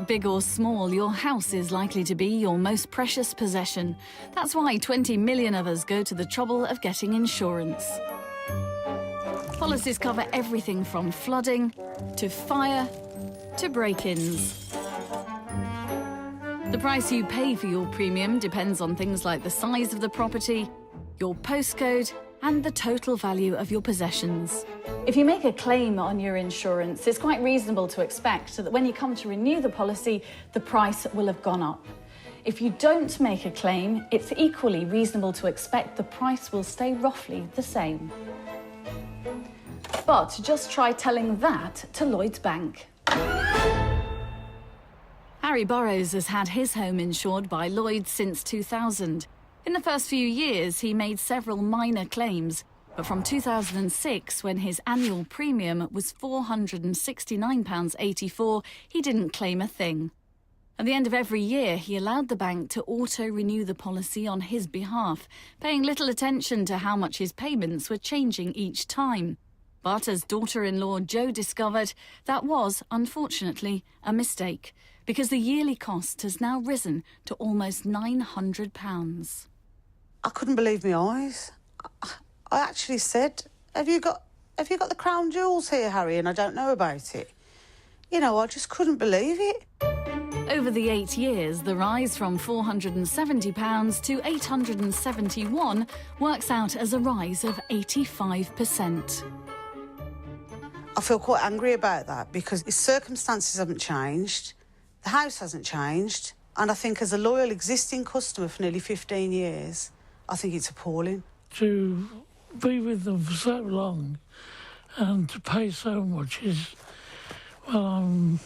big or small, your house is likely to be your most precious possession. That's why 20 million of us go to the trouble of getting insurance. Policies cover everything from flooding to fire to break-ins. The price you pay for your premium depends on things like the size of the property, your postcode, and the total value of your possessions. If you make a claim on your insurance, it's quite reasonable to expect that when you come to renew the policy, the price will have gone up. If you don't make a claim, it's equally reasonable to expect the price will stay roughly the same. But just try telling that to Lloyds Bank. Harry Burrows has had his home insured by Lloyds since 2000. In the first few years, he made several minor claims, but from 2006, when his annual premium was £469.84, he didn't claim a thing. At the end of every year, he allowed the bank to auto-renew the policy on his behalf, paying little attention to how much his payments were changing each time. But as daughter-in-law Jo discovered, that was, unfortunately, a mistake, because the yearly cost has now risen to almost £900. I couldn't believe my eyes. I actually said, have you got the crown jewels here, Harry, and I don't know about it? You know, I just couldn't believe it. Over the 8 years, the rise from £470 to £871 works out as a rise of 85%. I feel quite angry about that because his circumstances haven't changed, the house hasn't changed, and I think as a loyal existing customer for nearly 15 years, I think it's appalling. To be with them for so long and to pay so much is, well, I'm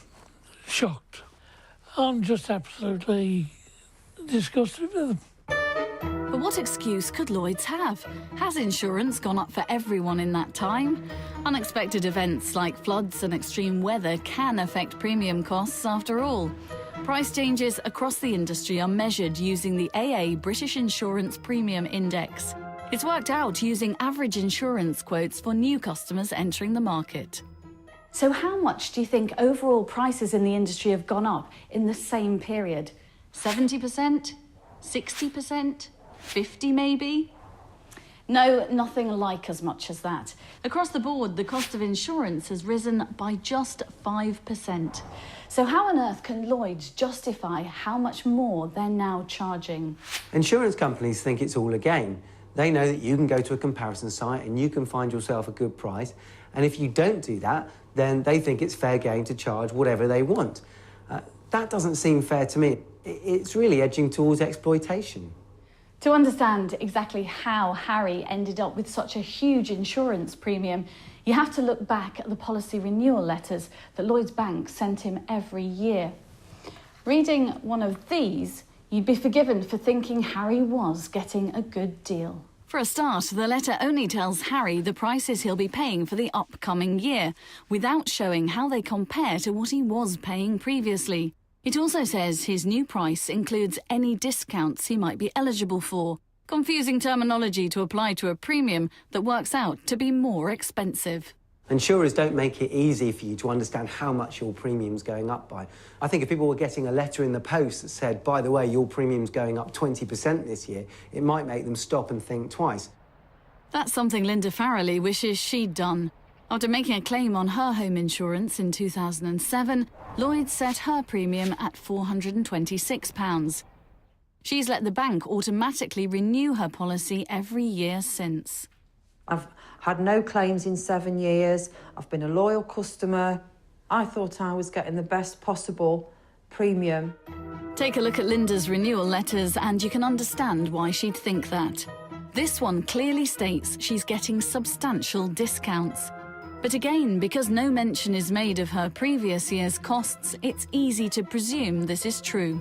shocked. I'm just absolutely disgusted with them. But what excuse could Lloyds have? Has insurance gone up for everyone in that time? Unexpected events like floods and extreme weather can affect premium costs after all. Price changes across the industry are measured using the AA British Insurance Premium Index. It's worked out using average insurance quotes for new customers entering the market. So how much do you think overall prices in the industry have gone up in the same period? 70%? 60%? 50 maybe? No, nothing like as much as that. Across the board, the cost of insurance has risen by just 5%. So how on earth can Lloyds justify how much more they're now charging? Insurance companies think it's all a game. They know that you can go to a comparison site and you can find yourself a good price. And if you don't do that, then they think it's fair game to charge whatever they want. That doesn't seem fair to me. It's really edging towards exploitation. To understand exactly how Harry ended up with such a huge insurance premium, you have to look back at the policy renewal letters that Lloyds Bank sent him every year. Reading one of these, you'd be forgiven for thinking Harry was getting a good deal. For a start, the letter only tells Harry the prices he'll be paying for the upcoming year, without showing how they compare to what he was paying previously. It also says his new price includes any discounts he might be eligible for. Confusing terminology to apply to a premium that works out to be more expensive. Insurers don't make it easy for you to understand how much your premium's going up by. I think if people were getting a letter in the post that said, by the way, your premium's going up 20% this year, it might make them stop and think twice. That's something Linda Farrelly wishes she'd done. After making a claim on her home insurance in 2007, Lloyds set her premium at £426. She's let the bank automatically renew her policy every year since. I've had no claims in 7 years. I've been a loyal customer. I thought I was getting the best possible premium. Take a look at Linda's renewal letters and you can understand why she'd think that. This one clearly states she's getting substantial discounts. But again, because no mention is made of her previous year's costs, it's easy to presume this is true.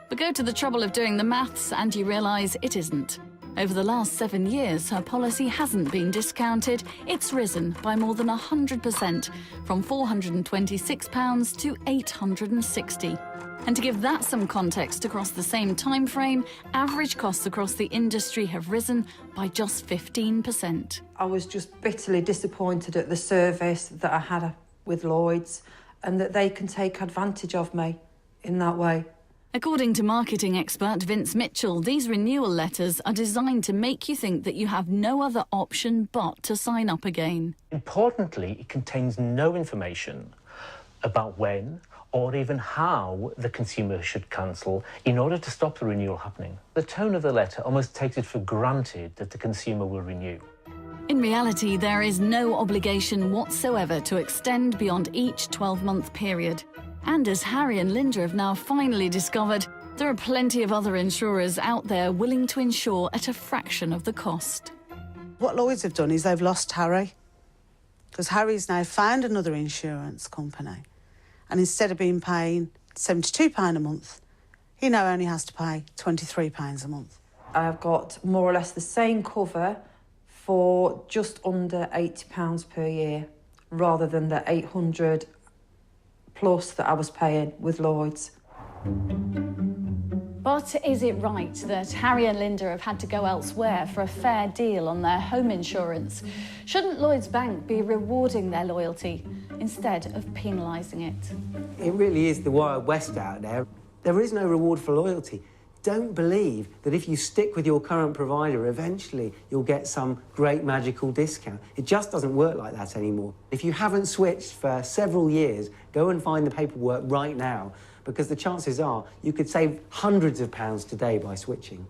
But go to the trouble of doing the maths and you realise it isn't. Over the last 7 years, her policy hasn't been discounted. It's risen by more than 100%, from £426 to £860. And to give that some context across the same time frame, average costs across the industry have risen by just 15%. I was just bitterly disappointed at the service that I had with Lloyds and that they can take advantage of me. in that way. According to marketing expert Vince Mitchell, these renewal letters are designed to make you think that you have no other option but to sign up again. Importantly, it contains no information about when or even how the consumer should cancel in order to stop the renewal happening. The tone of the letter almost takes it for granted that the consumer will renew. In reality, there is no obligation whatsoever to extend beyond each 12-month period. And as Harry and Linda have now finally discovered, there are plenty of other insurers out there willing to insure at a fraction of the cost. What Lloyds have done is they've lost Harry, because Harry's now found another insurance company, and instead of being paying £72 a month, he now only has to pay £23 a month. I've got more or less the same cover for just under £80 per year, rather than the 800 plus that I was paying with Lloyds. But is it right that Harry and Linda have had to go elsewhere for a fair deal on their home insurance? Shouldn't Lloyds Bank be rewarding their loyalty instead of penalising it? It really is the Wild West out there. There is no reward for loyalty. Don't believe that if you stick with your current provider, eventually you'll get some great magical discount. It just doesn't work like that anymore. If you haven't switched for several years, go and find the paperwork right now, because the chances are you could save hundreds of pounds today by switching.